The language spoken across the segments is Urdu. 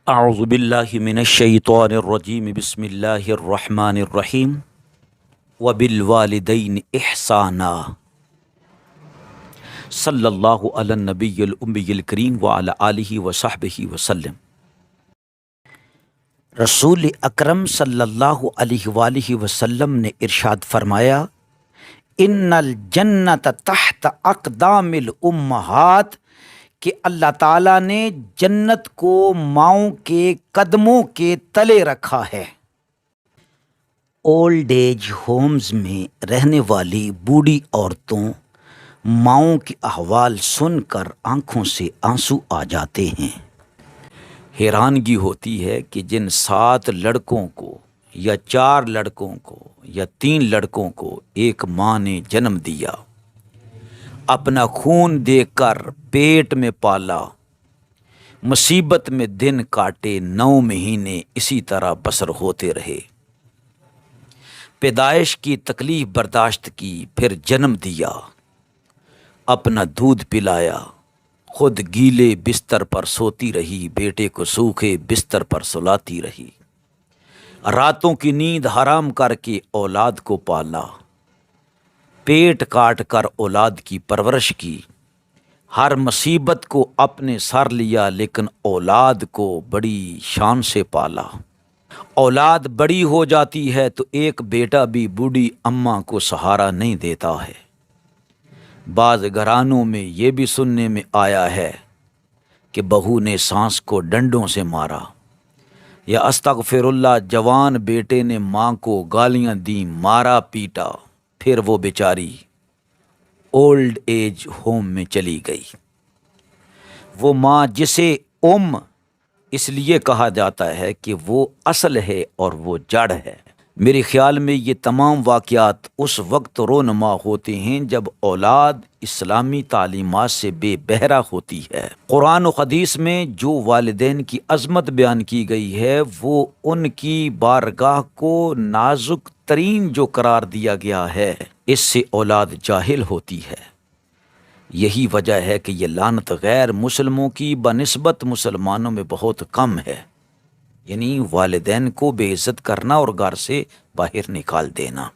اعوذ باللہ من الشیطان الرجیم بسم اللہ الرحمن الرحیم وبالوالدین احسانا صلی اللہ علی النبی الامی الکریم وعلی آلہ وصحبہ وسلم۔ رسول اکرم صلی اللہ علیہ وآلہ وسلم نے ارشاد فرمایا، ان الجنت تحت اقدام الامہات، کہ اللہ تعالیٰ نے جنت کو ماؤں کے قدموں کے تلے رکھا ہے۔ اولڈ ایج ہومز میں رہنے والی بوڑھی عورتوں ماؤں کے احوال سن کر آنکھوں سے آنسو آ جاتے ہیں۔ حیرانگی ہوتی ہے کہ جن 7 لڑکوں کو یا 4 لڑکوں کو یا 3 لڑکوں کو ایک ماں نے جنم دیا، اپنا خون دے کر پیٹ میں پالا، مصیبت میں دن کاٹے، 9 مہینے اسی طرح بسر ہوتے رہے، پیدائش کی تکلیف برداشت کی، پھر جنم دیا، اپنا دودھ پلایا، خود گیلے بستر پر سوتی رہی، بیٹے کو سوکھے بستر پر سلاتی رہی، راتوں کی نیند حرام کر کے اولاد کو پالا، پیٹ کاٹ کر اولاد کی پرورش کی، ہر مصیبت کو اپنے سر لیا، لیکن اولاد کو بڑی شان سے پالا۔ اولاد بڑی ہو جاتی ہے تو ایک بیٹا بھی بوڑھی اماں کو سہارا نہیں دیتا ہے۔ بعض گھرانوں میں یہ بھی سننے میں آیا ہے کہ بہو نے ساس کو ڈنڈوں سے مارا، یا استغفر اللہ، جوان بیٹے نے ماں کو گالیاں دیں، مارا پیٹا، پھر وہ بیچاری اولڈ ایج ہوم میں چلی گئی۔ وہ ماں جسے اس لیے کہا جاتا ہے کہ وہ اصل ہے اور وہ جڑ ہے۔ میرے خیال میں یہ تمام واقعات اس وقت رونما ہوتے ہیں جب اولاد اسلامی تعلیمات سے بے بہرہ ہوتی ہے۔ قرآن و حدیث میں جو والدین کی عظمت بیان کی گئی ہے، وہ ان کی بارگاہ کو نازک ترین جو قرار دیا گیا ہے، اس سے اولاد جاہل ہوتی ہے۔ یہی وجہ ہے کہ یہ لعنت غیر مسلموں کی بنسبت مسلمانوں میں بہت کم ہے، یعنی والدین کو بے عزت کرنا اور گھر سے باہر نکال دینا۔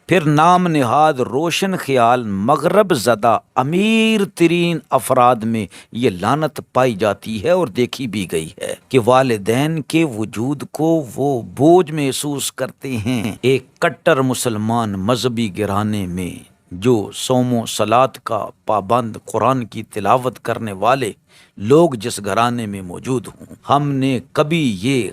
پھر نام نہاد روشن خیال مغرب زدہ امیر ترین افراد میں یہ لعنت پائی جاتی ہے اور دیکھی بھی گئی ہے کہ والدین کے وجود کو وہ بوجھ محسوس کرتے ہیں۔ ایک کٹر مسلمان مذہبی گھرانے میں جو صوم و صلات کا پابند، قرآن کی تلاوت کرنے والے لوگ جس گھرانے میں موجود ہوں، ہم نے کبھی یہ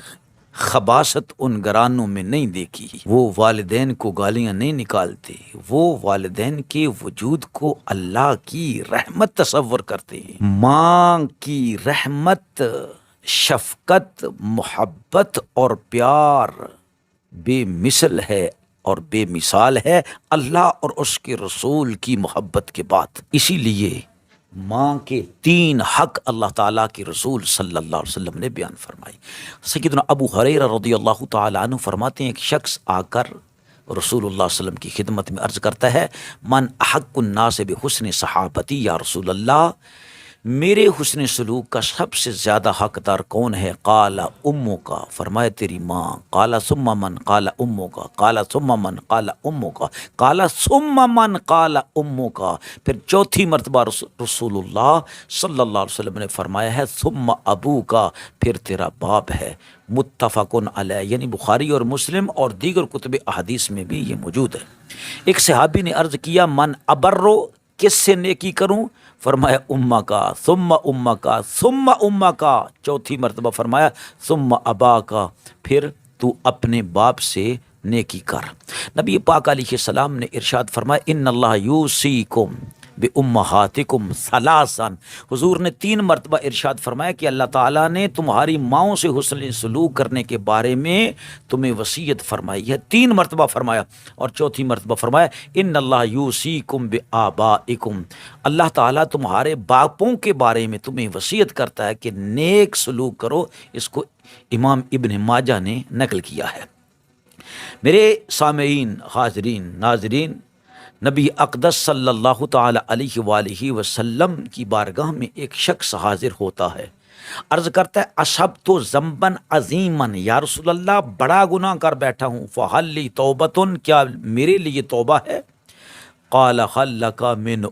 خباثت ان گھرانوں میں نہیں دیکھی۔ وہ والدین کو گالیاں نہیں نکالتے، وہ والدین کے وجود کو اللہ کی رحمت تصور کرتے ہیں۔ ماں کی رحمت، شفقت، محبت اور پیار بے مثل ہے اور بے مثال ہے اللہ اور اس کے رسول کی محبت کے بعد۔ اسی لیے ماں کے 3 حق اللہ تعالیٰ کے رسول صلی اللہ علیہ وسلم نے بیان فرمائی۔ سیدنا ابو ہریرہ رضی اللہ تعالیٰ عنہ فرماتے ہیں، ایک شخص آ کر رسول اللہ صلی اللہ علیہ وسلم کی خدمت میں عرض کرتا ہے، من احق الناس بحسن صحابتی یا رسول اللہ، میرے حسن سلوک کا سب سے زیادہ حقدار کون ہے؟ قال امو کا، فرمایا تیری ماں۔ قال ثم من؟ قال امو کا۔ قال ثم من؟ قال امو کا۔ قال ثم من؟ قال امو کا۔ پھر چوتھی مرتبہ رسول اللہ صلی اللہ علیہ وسلم نے فرمایا ہے ثم ابو کا، پھر تیرا باپ ہے۔ متفقن علیہ، یعنی بخاری اور مسلم اور دیگر کتب احادیث میں بھی یہ موجود ہے۔ ایک صحابی نے عرض کیا، من ابرو، کس سے نیکی کروں؟ فرمایا امہ کا، ثم امہ کا، ثم امہ کا، چوتھی مرتبہ فرمایا ثم ابا کا، پھر تو اپنے باپ سے نیکی کر۔ نبی پاک علیہ السلام نے ارشاد فرمایا، ان اللہ یوصیکم بامہاتکم ثلاثا، حضور نے 3 مرتبہ ارشاد فرمایا کہ اللہ تعالیٰ نے تمہاری ماؤں سے حسن سلوک کرنے کے بارے میں تمہیں وصیت فرمائی ہے، 3 مرتبہ فرمایا، اور چوتھی مرتبہ فرمایا ان اللہ یوصیکم بآبائکم، اللہ تعالیٰ تمہارے باپوں کے بارے میں تمہیں وصیت کرتا ہے کہ نیک سلوک کرو۔ اس کو امام ابن ماجہ نے نقل کیا ہے۔ میرے سامعین، حاضرین، ناظرین، نبی اقدس صلی اللہ تعالی علیہ وآلہ وسلم کی بارگاہ میں ایک شخص حاضر ہوتا ہے عرض کرتا ہے اصبت ذنبا عظیما، یا رسول اللہ بڑا گناہ کر بیٹھا ہوں، فہل لی توبۃ، کیا میرے لیے توبہ ہے؟ قال هل لک من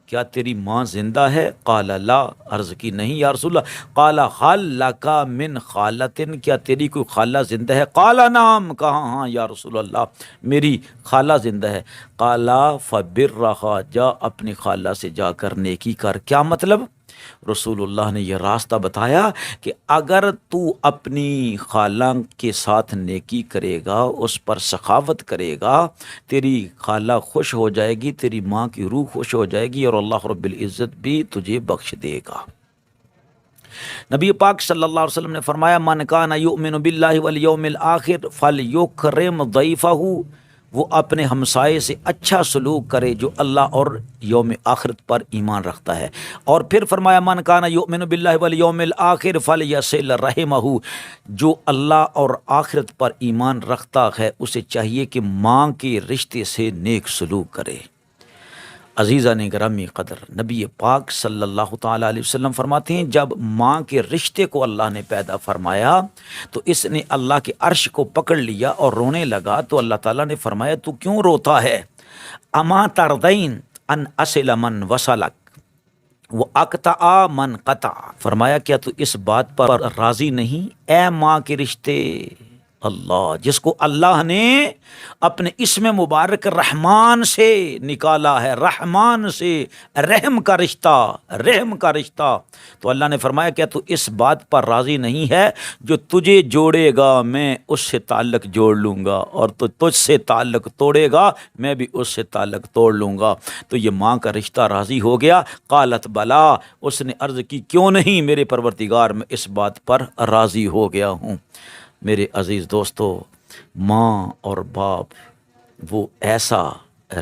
کیا تیری ماں زندہ ہے؟ قال لا، عرض کی نہیں یا رسول اللہ۔ قال هل لک من خالۃ، کیا تیری کوئی خالہ زندہ ہے؟ قال نعم، کہا ہاں یا رسول اللہ میری خالہ زندہ ہے۔ قال فبرھا، جا اپنی خالہ سے جا کر نیکی کر۔ کیا مطلب؟ رسول اللہ نے یہ راستہ بتایا کہ اگر تو اپنی خالہ کے ساتھ نیکی کرے گا، اس پر سخاوت کرے گا، تیری خالہ خوش ہو جائے گی، تیری ماں کی روح خوش ہو جائے گی، اور اللہ رب العزت بھی تجھے بخش دے گا۔ نبی پاک صلی اللہ علیہ وسلم نے فرمایا من کان یؤمن باللہ والیوم الآخر فلیکرم ضیفہ، وہ اپنے ہمسائے سے اچھا سلوک کرے جو اللہ اور یوم آخرت پر ایمان رکھتا ہے۔ اور پھر فرمایا من کان یؤمن باللہ والیوم الآخر فلیصل رحمہ، جو اللہ اور آخرت پر ایمان رکھتا ہے اسے چاہیے کہ ماں کے رشتے سے نیک سلوک کرے۔ عزیزان گرامی قدر، نبی پاک صلی اللہ تعالیٰ علیہ وسلم فرماتے ہیں جب ماں کے رشتے کو اللہ نے پیدا فرمایا تو اس نے اللہ کے عرش کو پکڑ لیا اور رونے لگا، تو اللہ تعالیٰ نے فرمایا تو کیوں روتا ہے؟ اما ترضین ان اصل من وصلک وہ اقطع من قطع، فرمایا کیا تو اس بات پر راضی نہیں اے ماں کے رشتے؟ اللہ، جس کو اللہ نے اپنے اسم مبارک رحمان سے نکالا ہے، رحمان سے، رحم کا رشتہ، رحم کا رشتہ، تو اللہ نے فرمایا کیا تو اس بات پر راضی نہیں ہے جو تجھے جوڑے گا میں اس سے تعلق جوڑ لوں گا، اور تو تجھ سے تعلق توڑے گا میں بھی اس سے تعلق توڑ لوں گا۔ تو یہ ماں کا رشتہ راضی ہو گیا۔ قالت بلا، اس نے عرض کی کیوں نہیں میرے پروردگار، میں اس بات پر راضی ہو گیا ہوں۔ میرے عزیز دوستو، ماں اور باپ وہ ایسا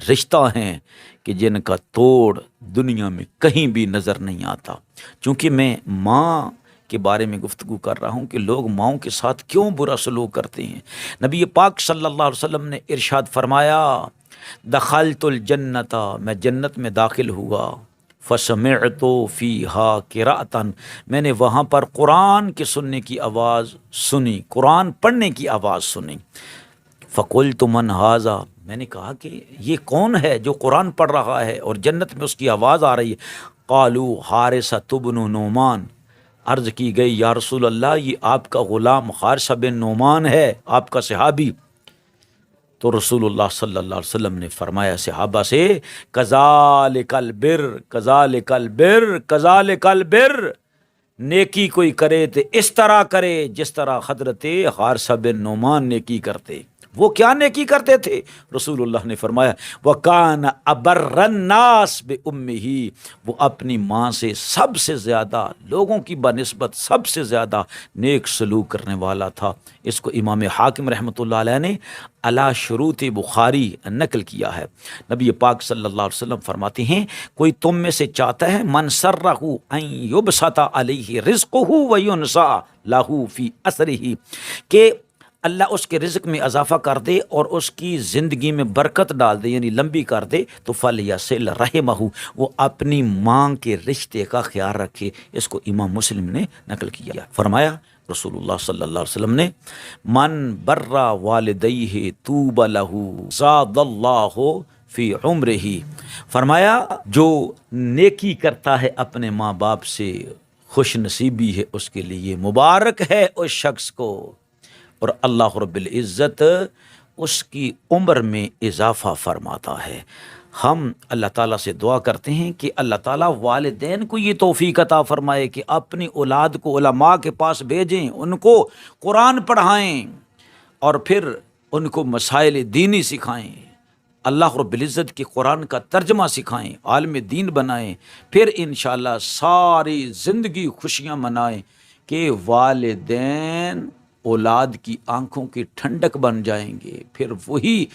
رشتہ ہیں کہ جن کا توڑ دنیا میں کہیں بھی نظر نہیں آتا۔ چونکہ میں ماں کے بارے میں گفتگو کر رہا ہوں کہ لوگ ماؤں کے ساتھ کیوں برا سلوک کرتے ہیں۔ نبی پاک صلی اللہ علیہ وسلم نے ارشاد فرمایا دخلت الجنت، میں جنت میں داخل ہوا، فسمعت فیہا قراءۃ، میں نے وہاں پر قرآن کے سننے کی آواز سنی، قرآن پڑھنے کی آواز سنی۔ فقلت من ھذا، میں نے کہا کہ یہ کون ہے جو قرآن پڑھ رہا ہے اور جنت میں اس کی آواز آ رہی ہے؟ قالوا حارثۃ بن نعمان، عرض کی گئی یا رسول اللہ یہ آپ کا غلام حارثہ بن نعمان ہے، آپ کا صحابی۔ تو رسول اللہ صلی اللہ علیہ وسلم نے فرمایا صحابہ سے کذالک البر، کذالک البر، کذالک البر، نیکی کوئی کرے تو اس طرح کرے جس طرح حضرت حارثہ بن نعمان نیکی کرتے۔ وہ کیا نیکی کرتے تھے؟ رسول اللہ نے فرمایا وَكَانَ أَبَرَّ النَّاسِ بِأُمِّهِ، وہ اپنی ماں سے سب سے زیادہ، لوگوں کی بنسبت سب سے زیادہ نیک سلوک کرنے والا تھا۔ اس کو امام حاکم رحمۃ اللہ علیہ نے علی شروط بخاری نقل کیا ہے۔ نبی پاک صلی اللہ علیہ وسلم فرماتے ہیں کوئی تم میں سے چاہتا ہے من سرہ ان یبسط علیہ رزقہ وینسا لہ فی اثرہ، کہ اللہ اس کے رزق میں اضافہ کر دے اور اس کی زندگی میں برکت ڈال دے، یعنی لمبی کر دے، تو فلیصل رحمہ، وہ اپنی ماں کے رشتے کا خیال رکھے۔ اس کو امام مسلم نے نقل کیا۔ فرمایا رسول اللہ صلی اللہ علیہ وسلم نے من بر والدیہ طوبی لہ زاد اللہ فی عمرہ، فرمایا جو نیکی کرتا ہے اپنے ماں باپ سے خوش نصیبی ہے اس کے لیے، مبارک ہے اس شخص کو، اور اللہ رب العزت اس کی عمر میں اضافہ فرماتا ہے۔ ہم اللہ تعالیٰ سے دعا کرتے ہیں کہ اللہ تعالیٰ والدین کو یہ توفیق عطا فرمائے کہ اپنی اولاد کو علماء کے پاس بھیجیں، ان کو قرآن پڑھائیں اور پھر ان کو مسائل دینی سکھائیں، اللہ رب العزت کی قرآن کا ترجمہ سکھائیں، عالم دین بنائیں، پھر انشاءاللہ ساری زندگی خوشیاں منائیں کہ والدین اولاد کی آنکھوں کی ٹھنڈک بن جائیں گے۔ پھر وہی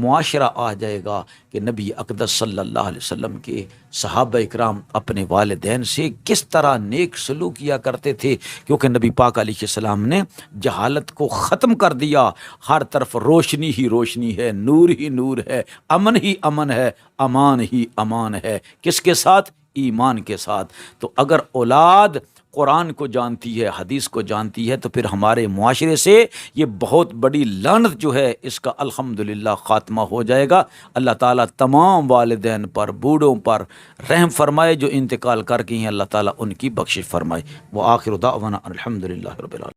معاشرہ آ جائے گا کہ نبی اقدس صلی اللہ علیہ وسلم کے صحابہ اکرام اپنے والدین سے کس طرح نیک سلوک کیا کرتے تھے، کیونکہ نبی پاک علیہ السلام نے جہالت کو ختم کر دیا۔ ہر طرف روشنی ہی روشنی ہے، نور ہی نور ہے، امن ہی امن ہے، امان ہی امان ہے۔ کس کے ساتھ؟ ایمان کے ساتھ۔ تو اگر اولاد قرآن کو جانتی ہے، حدیث کو جانتی ہے، تو پھر ہمارے معاشرے سے یہ بہت بڑی لعنت جو ہے اس کا الحمدللہ خاتمہ ہو جائے گا۔ اللہ تعالیٰ تمام والدین پر، بوڑھوں پر رحم فرمائے، جو انتقال کر گئی ہیں اللہ تعالیٰ ان کی بخشش فرمائے۔ وآخر دعوانا الحمدللہ رب العالمین۔